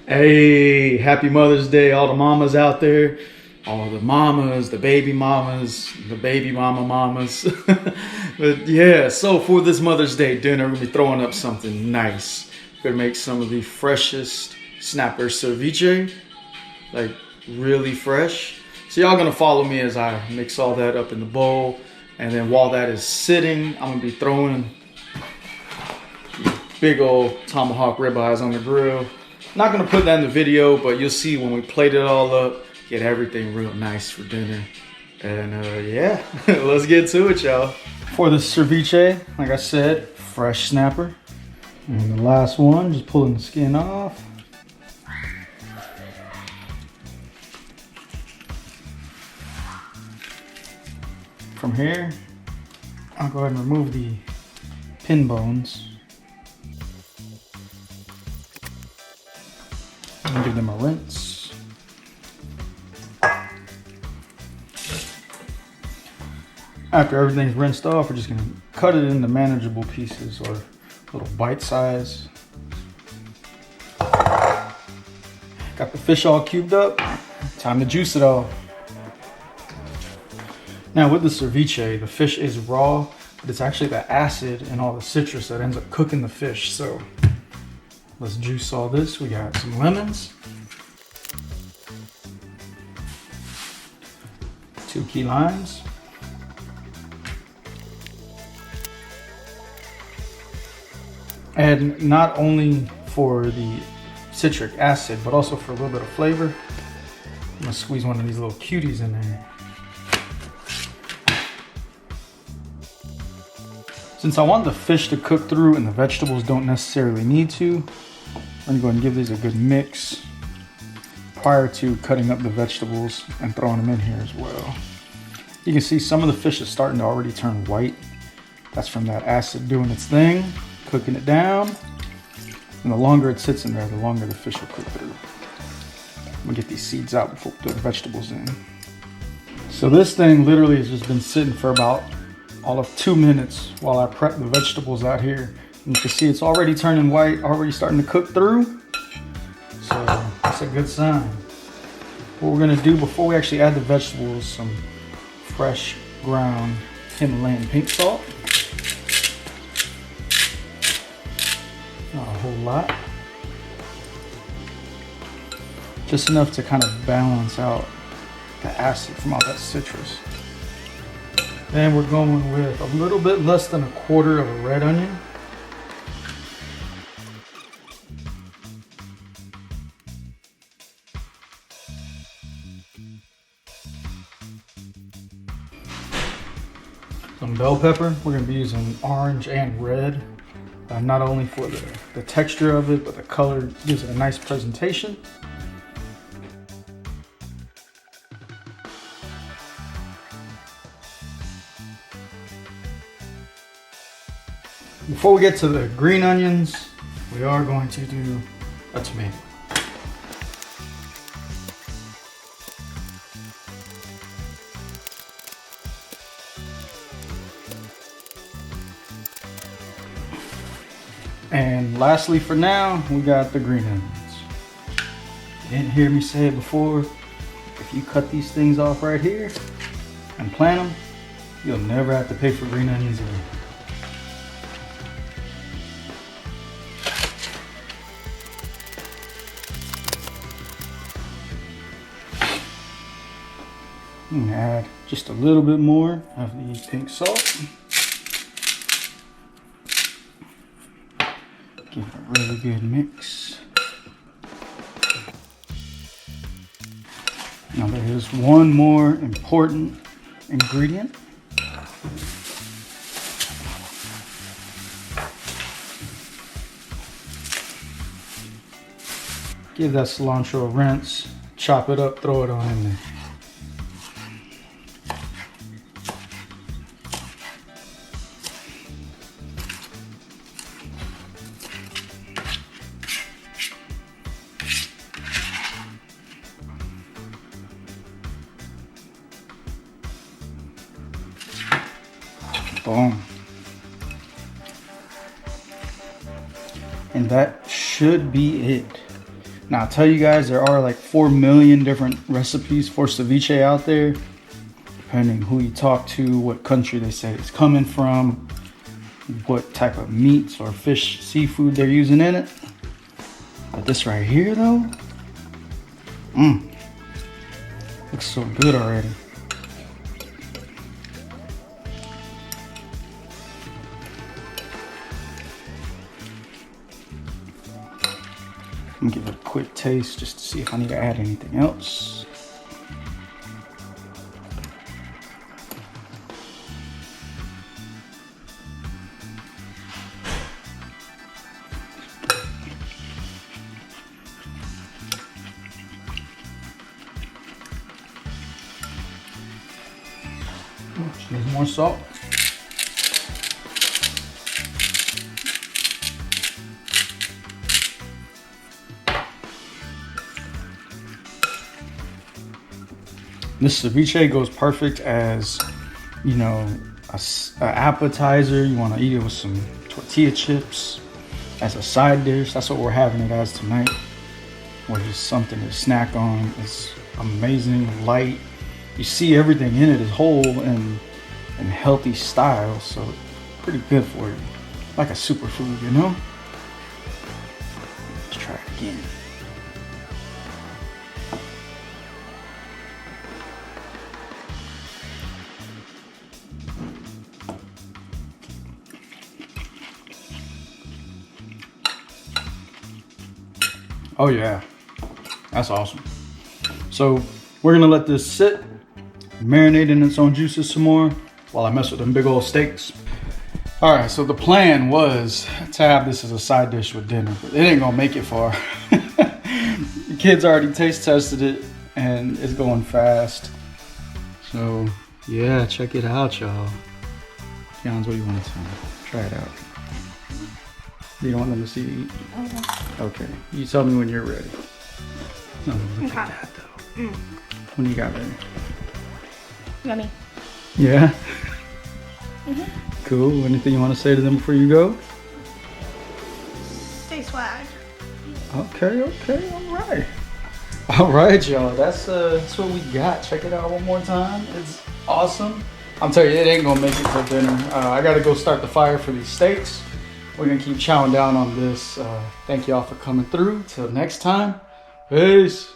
Hey, happy Mother's Day, all the mamas out there. All the mamas, the baby mamas, the baby mamas. But yeah, so for this Mother's Day dinner, we're gonna be throwing up something nice. We're gonna make some of the freshest snapper ceviche, like really fresh. So y'all gonna follow me as I mix all that up in the bowl. And then while that is sitting, I'm gonna be throwing big old tomahawk ribeyes on the grill. Not gonna put that in the video, but you'll see when we plate it all up, get everything real nice for dinner. And yeah, let's get to it, y'all. For the ceviche, like I said, fresh snapper. And the last one, just pulling the skin off. From here, I'll go ahead and remove the pin bones. And give them a rinse. After everything's rinsed off, we're just gonna cut it into manageable pieces or little bite size. Got the fish all cubed up. Time to juice it all. Now with the ceviche, the fish is raw, but it's actually the acid and all the citrus that ends up cooking the fish. So let's juice all this. We got some lemons, 2 key limes, and not only for the citric acid, but also for a little bit of flavor, I'm gonna squeeze one of these little cuties in there. Since I want the fish to cook through and the vegetables don't necessarily need to, I'm going to go ahead and give these a good mix prior to cutting up the vegetables and throwing them in here as well. You can see some of the fish is starting to already turn white. That's from that acid doing its thing, cooking it down. And the longer it sits in there, the longer the fish will cook through. I'm going to get these seeds out before we put the vegetables in. So this thing literally has just been sitting for about all of 2 minutes while I prep the vegetables out here. And you can see it's already turning white, already starting to cook through. So that's a good sign. What we're gonna do before we actually add the vegetables, some fresh ground Himalayan pink salt. Not a whole lot. Just enough to kind of balance out the acid from all that citrus. Then we're going with a little bit less than 1/4 of a red onion. Some bell pepper. We're going to be using orange and red, not only for the texture of it, but the color gives it a nice presentation. Before we get to the green onions, we are going to do a tomato. And lastly for now, we got the green onions. You didn't hear me say it before, if you cut these things off right here and plant them, you'll never have to pay for green onions again. I'm gonna add just a little bit more of the pink salt. Give it a really good mix. Now there is one more important ingredient. Give that cilantro a rinse, chop it up, throw it on in there. Boom. And that should be it. Now I'll tell you guys, there are like 4 million different recipes for ceviche out there, depending who you talk to, what country they say it's coming from, what type of meats or fish, seafood they're using in it. But this right here though, looks so good already. I'm gonna give it a quick taste just to see if I need to add anything else. There's more salt. This ceviche goes perfect as, you know, an appetizer. You want to eat it with some tortilla chips as a side dish. That's what we're having it as tonight. Or just something to snack on. It's amazing, light. You see everything in it is whole and healthy style, so pretty good for you. Like a superfood, you know? Let's try it again. Oh yeah, that's awesome. So we're gonna let this sit, marinate in its own juices some more while I mess with them big old steaks. All right, so the plan was to have this as a side dish with dinner, but it ain't gonna make it far. The kids already taste tested it and it's going fast. So yeah, check it out, y'all. Jans, what do you want to tell me? Try it out. You don't want them to see you eat? Okay. You tell me when you're ready. No, look at that though. When you got ready? Yummy. Yeah? Cool. Anything you want to say to them before you go? Stay swag. Okay, all right. All right, y'all. That's what we got. Check it out one more time. It's awesome. I'm telling you, it ain't gonna make it for dinner. I gotta go start the fire for these steaks. We're gonna keep chowing down on this. Thank y'all for coming through. Till next time, peace.